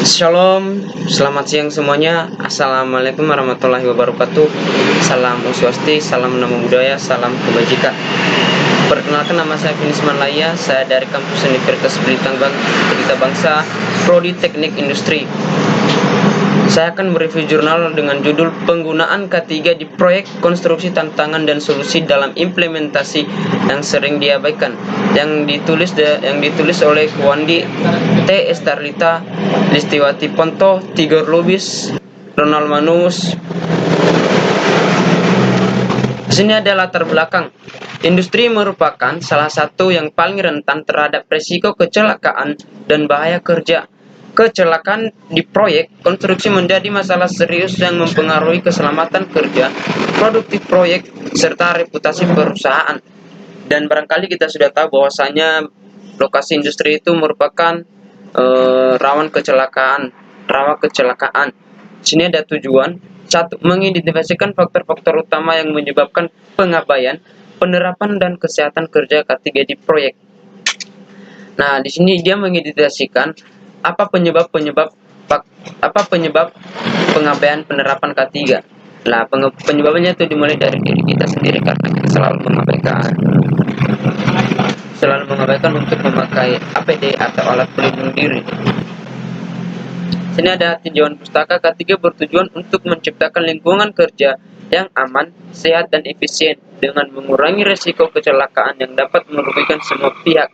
Shalom, selamat siang semuanya. Assalamualaikum warahmatullahi wabarakatuh. Salam Swastiastu, salam Namo Buddhaya, salam kebajikan. Perkenalkan, nama saya Finis Manlaya. Saya dari kampus Universitas Pelita Bangsa, Prodi Teknik Industri. Saya akan mereview jurnal dengan judul Penggunaan K3 di Proyek Konstruksi Tantangan dan Solusi dalam Implementasi yang Sering Diabaikan, yang ditulis oleh Wandi T. Estarlita, Listiwati Ponto, Tigor Lubis, Ronald Manus. Di sini ada latar belakang. Industri merupakan salah satu yang paling rentan terhadap risiko kecelakaan dan bahaya kerja. Kecelakaan di proyek konstruksi menjadi masalah serius yang mempengaruhi keselamatan kerja, produktif proyek, serta reputasi perusahaan. Dan barangkali kita sudah tahu bahwasanya lokasi industri itu merupakan rawan kecelakaan. Sini ada tujuan. 1. Mengidentifikasikan faktor-faktor utama yang menyebabkan pengabaian, penerapan dan kesehatan kerja K3 di proyek. Nah, di sini dia mengidentifikasikan apa penyebab pengabaian penerapan K3. Nah, penyebabnya itu dimulai dari diri kita sendiri, karena kita selalu mengabaikan untuk memakai APD atau alat pelindung diri. Sini ada tinjauan pustaka. K3 bertujuan untuk menciptakan lingkungan kerja yang aman, sehat, dan efisien dengan mengurangi risiko kecelakaan yang dapat merugikan semua pihak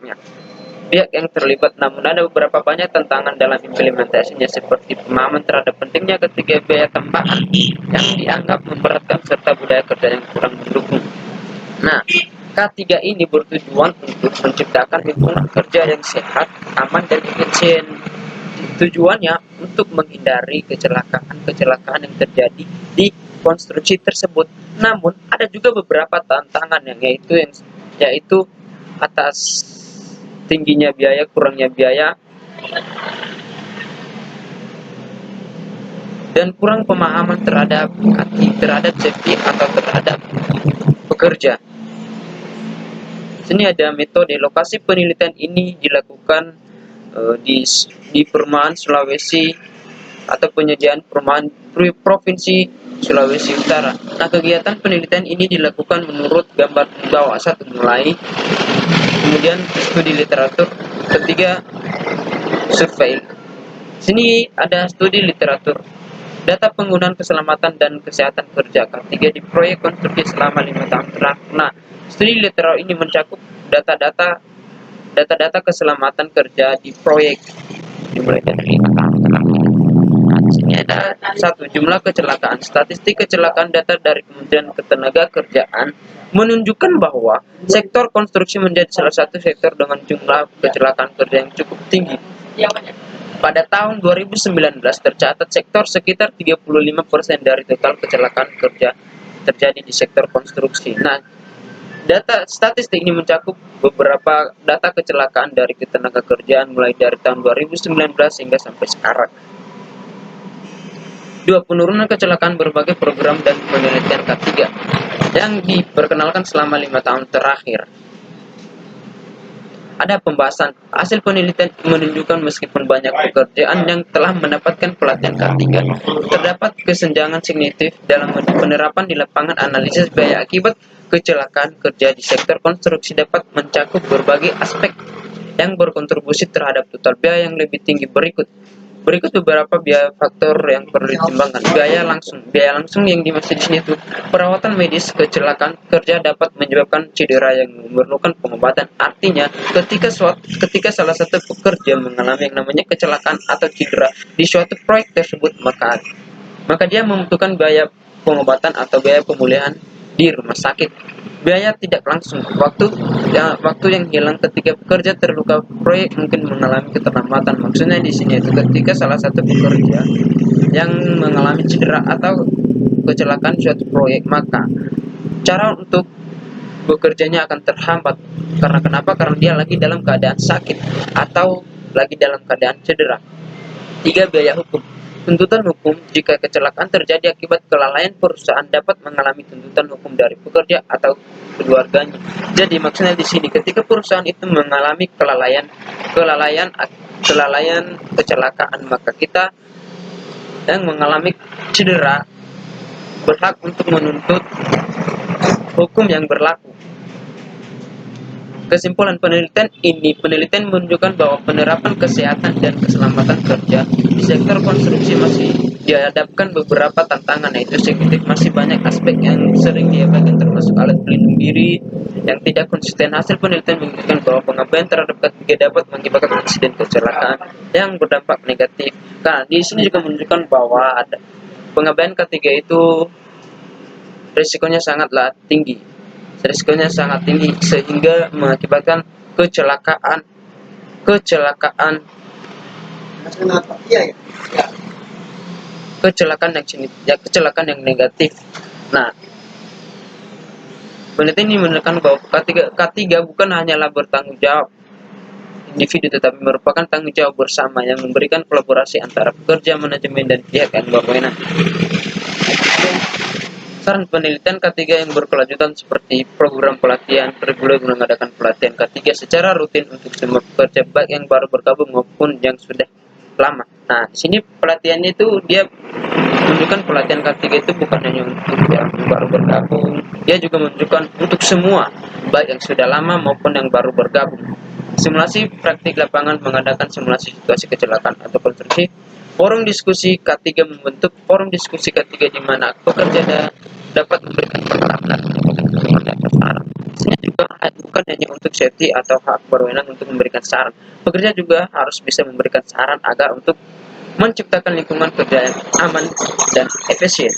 yang terlibat. Namun ada beberapa banyak tantangan dalam implementasinya, seperti pemahaman terhadap pentingnya K3, biaya tambahan yang dianggap memberatkan, serta budaya kerja yang kurang mendukung. Nah, K3 ini bertujuan untuk menciptakan lingkungan kerja yang sehat, aman, dan efisien. Tujuannya untuk menghindari kecelakaan yang terjadi di konstruksi tersebut. Namun ada juga beberapa tantangan yaitu atas tingginya biaya, kurangnya biaya, dan kurang pemahaman terhadap safety atau terhadap pekerja. Sini ada metode. Lokasi penelitian ini dilakukan di perumahan Sulawesi atau penyediaan perumahan Provinsi Sulawesi Utara. Nah, kegiatan penelitian ini dilakukan menurut gambar di bawah. 1. Mulai, kemudian studi literatur. Ketiga, survei. Sini ada studi literatur. Data penggunaan keselamatan dan kesehatan kerja K3 di proyek konstruksi selama 5 tahun terakhir. Nah, studi literatur ini mencakup data keselamatan kerja di proyek dimulai dari 5 tahun terakhir. Nah, di sini ada 1. Jumlah kecelakaan. Statistik kecelakaan data dari Kementerian Ketenagakerjaan menunjukkan bahwa sektor konstruksi menjadi salah satu sektor dengan jumlah kecelakaan kerja yang cukup tinggi. Pada tahun 2019 tercatat sektor sekitar 35% dari total kecelakaan kerja terjadi di sektor konstruksi. Nah, data statistik ini mencakup beberapa data kecelakaan dari ketenagakerjaan mulai dari tahun 2019 hingga sampai sekarang. 2. Penurunan kecelakaan berbagai program dan penelitian K3 yang diperkenalkan selama 5 tahun terakhir. Ada pembahasan. Hasil penelitian menunjukkan meskipun banyak pekerjaan yang telah mendapatkan pelatihan K3, terdapat kesenjangan signifikan dalam penerapan di lapangan. Analisis biaya akibat kecelakaan kerja di sektor konstruksi dapat mencakup berbagai aspek yang berkontribusi terhadap total biaya yang lebih tinggi. Berikut beberapa biaya faktor yang perlu ditimbangkan. Biaya langsung yang dimaksud di sini itu perawatan medis. Kecelakaan kerja dapat menyebabkan cedera yang memerlukan pengobatan. Artinya, ketika salah satu pekerja mengalami yang namanya kecelakaan atau cedera di suatu proyek tersebut, maka dia membutuhkan biaya pengobatan atau biaya pemulihan di rumah sakit. Biaya tidak langsung. Waktu yang hilang ketika pekerja terluka proyek mungkin mengalami keterlambatan. Maksudnya di sini itu ketika salah satu pekerja yang mengalami cedera atau kecelakaan suatu proyek, maka cara untuk bekerjanya akan terhambat. Karena kenapa? Karena dia lagi dalam keadaan sakit atau lagi dalam keadaan cedera. 3. Biaya hukum. Tuntutan hukum jika kecelakaan terjadi akibat kelalaian perusahaan dapat mengalami tuntutan hukum dari pekerja atau keluarganya. Jadi maksudnya di sini ketika perusahaan itu mengalami kelalaian kecelakaan, maka kita yang mengalami cedera berhak untuk menuntut hukum yang berlaku. Kesimpulan penelitian menunjukkan bahwa penerapan kesehatan dan keselamatan kerja di sektor konstruksi masih dihadapkan beberapa tantangan, yaitu sensitif, masih banyak aspek yang sering diabaikan termasuk alat pelindung diri yang tidak konsisten. Hasil penelitian menunjukkan bahwa pengabaian terhadap ketiga dapat mengakibatkan insiden kecelakaan yang berdampak negatif. Nah, di sini juga menunjukkan bahwa ada pengabaian ketiga itu risikonya sangatlah tinggi. Risikonya sangat tinggi sehingga mengakibatkan kecelakaan kecelakaan yang negatif. Nah, penelitian ini menunjukkan bahwa K3 bukan hanyalah bertanggung jawab individu, tetapi merupakan tanggung jawab bersama yang memberikan kolaborasi antara pekerja, manajemen, dan pihak yang berwenang. Saran penelitian K3 yang berkelanjutan seperti program pelatihan, reguler mengadakan pelatihan K3 secara rutin untuk semua pekerja baik yang baru bergabung maupun yang sudah lama. Nah, di sini pelatihannya itu dia menunjukkan pelatihan K3 itu bukan hanya untuk yang baru bergabung, dia juga menunjukkan untuk semua, baik yang sudah lama maupun yang baru bergabung. Simulasi praktik lapangan mengadakan simulasi situasi kecelakaan atau konstruksi. Forum diskusi K3 membentuk forum diskusi K3 di mana pekerja dapat memberikan pengalaman dan saran. Ini juga bukan hanya untuk safety atau hak berwenang untuk memberikan saran. Pekerja juga harus bisa memberikan saran agar untuk menciptakan lingkungan kerja yang aman dan efisien.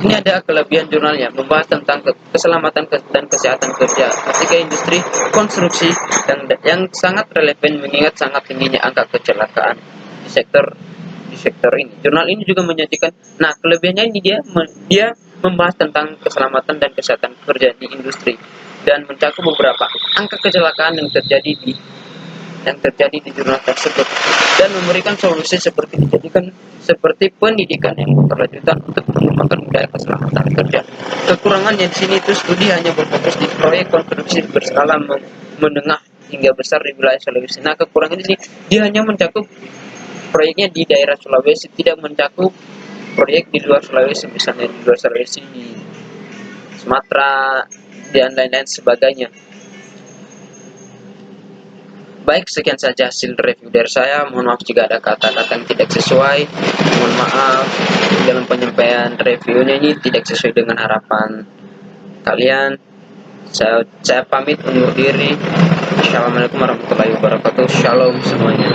Ini ada kelebihan jurnalnya, membahas tentang keselamatan dan kesehatan kerja ketika industri konstruksi yang sangat relevan mengingat sangat tingginya angka kecelakaan di sektor ini. Jurnal ini juga menyajikan, nah kelebihannya ini dia membahas tentang keselamatan dan kesehatan kerja di industri dan mencakup beberapa angka kecelakaan yang terjadi di jurnal tersebut dan memberikan solusi seperti pendidikan yang berkelanjutan untuk mengembangkan budaya keselamatan kerja. Kekurangannya di sini itu studi hanya berfokus di proyek konstruksi berskala menengah hingga besar di wilayah Sulawesi. Nah, kekurangan di sini dia hanya mencakup proyeknya di daerah Sulawesi, tidak mencakup proyek di luar Sulawesi, misalnya di luar Sulawesi, di Sumatera dan lain-lain sebagainya. Baik, sekian saja hasil review dari saya. Mohon maaf jika ada kata-kata yang tidak sesuai. Mohon maaf dalam penyampaian reviewnya ini tidak sesuai dengan harapan kalian. Saya pamit undur diri. Assalamualaikum warahmatullahi wabarakatuh. Shalom semuanya.